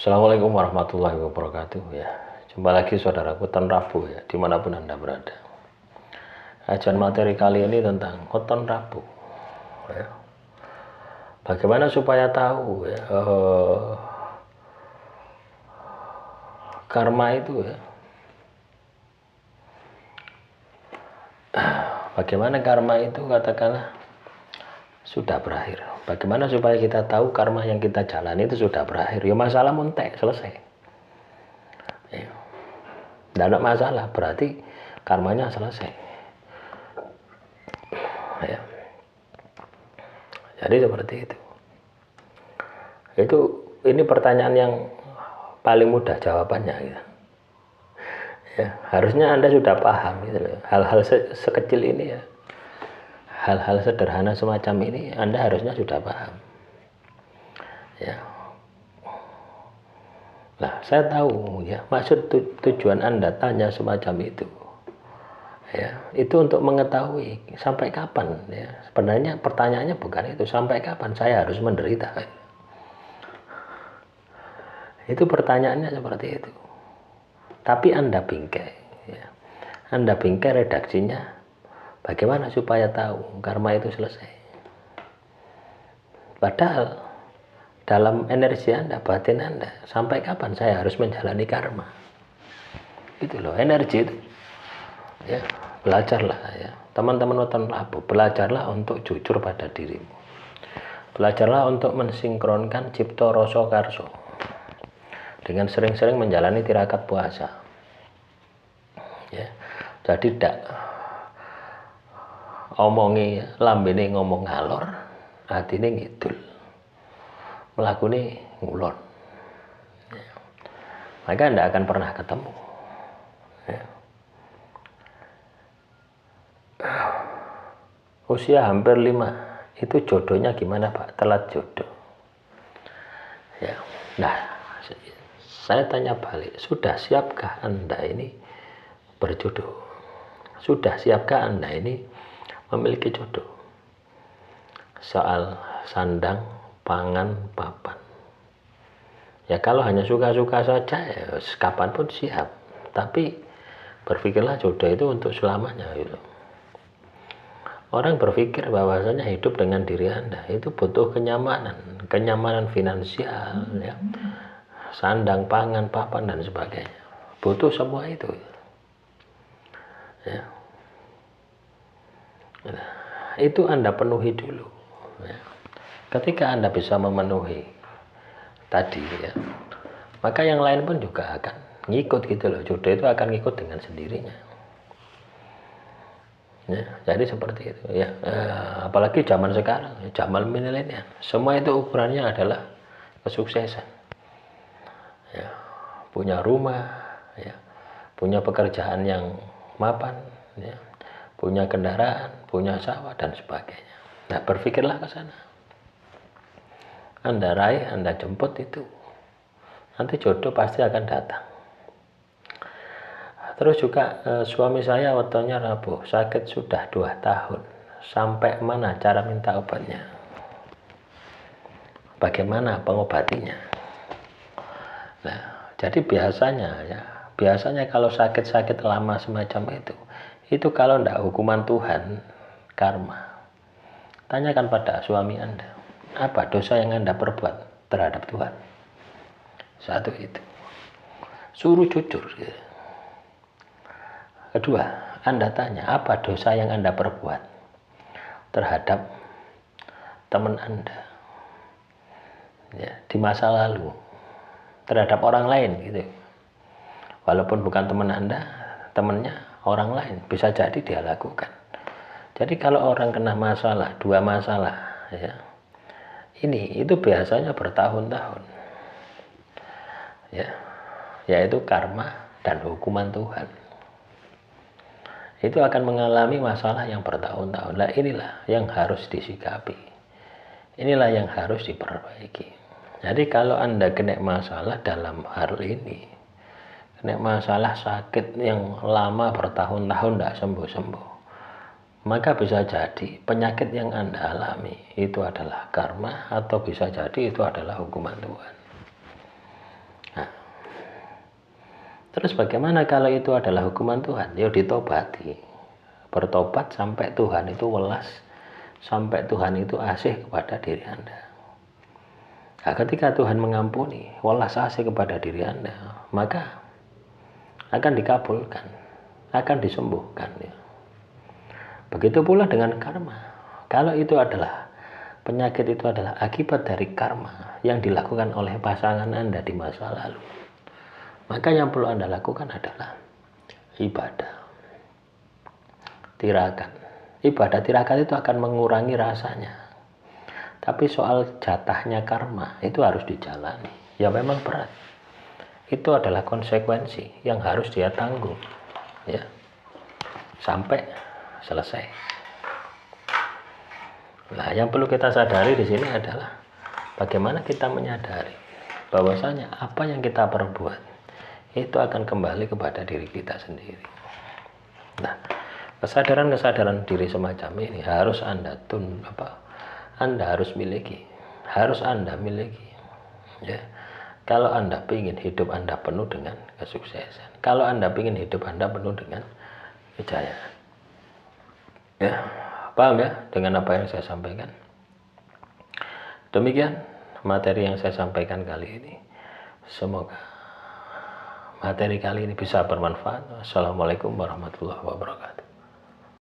Assalamualaikum warahmatullahi wabarakatuh ya. Jumpa lagi saudaraku Weton Rabu ya, dimanapun Anda berada. Kajian materi kali ini tentang Weton Rabu ya. Bagaimana supaya tahu ya, karma itu ya. Bagaimana karma itu katakanlah sudah berakhir. Bagaimana supaya kita tahu karma yang kita jalani itu sudah berakhir? Ya masalah muntek, selesai. Ya. Tidak ada masalah, berarti karmanya selesai. Ya. Jadi seperti itu. Ini pertanyaan yang paling mudah jawabannya. Gitu. Ya, harusnya Anda sudah paham gitu loh. Hal-hal sekecil ini ya. Hal-hal sederhana semacam ini Anda harusnya sudah paham. Ya. Nah, saya tahu ya, maksud tujuan Anda tanya semacam itu. Ya, itu untuk mengetahui sampai kapan ya. Sebenarnya pertanyaannya bukan itu, sampai kapan saya harus menderita. Itu pertanyaannya seperti itu. Tapi Anda bingkai ya. Anda bingkai redaksinya. Bagaimana supaya tahu karma itu selesai? Padahal dalam energi Anda, batin Anda, sampai kapan saya harus menjalani karma? Itu loh, energi itu. Ya, belajarlah ya. Teman-teman Weton Rabu, belajarlah untuk jujur pada dirimu. Belajarlah untuk mensinkronkan cipta rasa karso dengan sering-sering menjalani tirakat puasa. Ya. Jadi tidak omongi lambene ngomong ngalor, hatine ngidul, mlakune ngulon. Ya. Maka Anda akan pernah ketemu. Ya. Usia hampir 5, itu jodohnya gimana Pak? Telat jodoh. Ya. Nah, saya tanya balik, sudah siapkah Anda ini berjodoh? Sudah siapkah Anda ini memiliki jodoh? Soal sandang, pangan, papan. Ya kalau hanya suka-suka saja, ya kapanpun siap. Tapi berpikirlah jodoh itu untuk selamanya gitu. Orang berpikir bahwasanya hidup dengan diri Anda itu butuh kenyamanan finansial, ya, sandang, pangan, papan dan sebagainya. Butuh semua itu. Ya. Nah, itu Anda penuhi dulu. Ya. Ketika Anda bisa memenuhi tadi, ya, maka yang lain pun juga akan ngikut gitu loh. Jodoh itu akan ngikut dengan sendirinya. Ya, jadi seperti itu ya. Apalagi zaman sekarang, zaman milenial, semua itu ukurannya adalah kesuksesan. Ya, punya rumah, ya, punya pekerjaan yang mapan, ya, punya kendaraan, punya sawah dan sebagainya. Nah, berpikirlah ke sana. Anda raih, Anda jemput itu. Nanti jodoh pasti akan datang. Terus juga suami saya wetonnya Rabu, sakit sudah 2 tahun. Sampai mana cara minta obatnya? Bagaimana pengobatinya? Nah, jadi biasanya kalau sakit-sakit lama semacam itu kalau tidak hukuman Tuhan, karma. Tanyakan pada suami Anda, apa dosa yang Anda perbuat terhadap Tuhan? Satu itu. Suruh jujur. Gitu. Kedua, Anda tanya, apa dosa yang Anda perbuat terhadap teman Anda ya, di masa lalu, terhadap orang lain gitu. Walaupun bukan teman Anda, temannya orang lain, bisa jadi dia lakukan. Jadi kalau orang kena masalah, 2 masalah ya, itu biasanya bertahun-tahun ya, yaitu karma dan hukuman Tuhan. Itu akan mengalami masalah yang bertahun-tahun. Nah, inilah yang harus disikapi. Inilah yang harus diperbaiki. Jadi kalau Anda kena masalah dalam hal ini, kena masalah sakit yang lama bertahun-tahun tidak sembuh-sembuh, maka bisa jadi penyakit yang Anda alami itu adalah karma, atau bisa jadi itu adalah hukuman Tuhan. Terus bagaimana kalau itu adalah hukuman Tuhan? Ya ditobati. Bertobat sampai Tuhan itu welas, sampai Tuhan itu asih kepada diri Anda. Nah, ketika Tuhan mengampuni, welas asih kepada diri Anda, maka akan dikabulkan, akan disembuhkan. Ya. Begitu pula dengan karma. Kalau itu adalah penyakit, itu adalah akibat dari karma yang dilakukan oleh pasangan Anda di masa lalu, maka yang perlu Anda lakukan adalah ibadah tirakat. Ibadah tirakat itu akan mengurangi rasanya. Tapi soal jatahnya karma itu harus dijalani. Ya memang berat. Itu adalah konsekuensi yang harus dia tanggung. Ya. Sampai selesai. Nah, yang perlu kita sadari di sini adalah bagaimana kita menyadari bahwasanya apa yang kita perbuat itu akan kembali kepada diri kita sendiri. Nah, kesadaran diri semacam ini harus Anda Anda harus miliki, harus Anda miliki. Ya. Kalau Anda ingin hidup Anda penuh dengan kesuksesan, kalau Anda ingin hidup Anda penuh dengan kejayaan. Ya, paham ya dengan apa yang saya sampaikan? Demikian materi yang saya sampaikan kali ini. Semoga materi kali ini bisa bermanfaat. Assalamualaikum warahmatullahi wabarakatuh.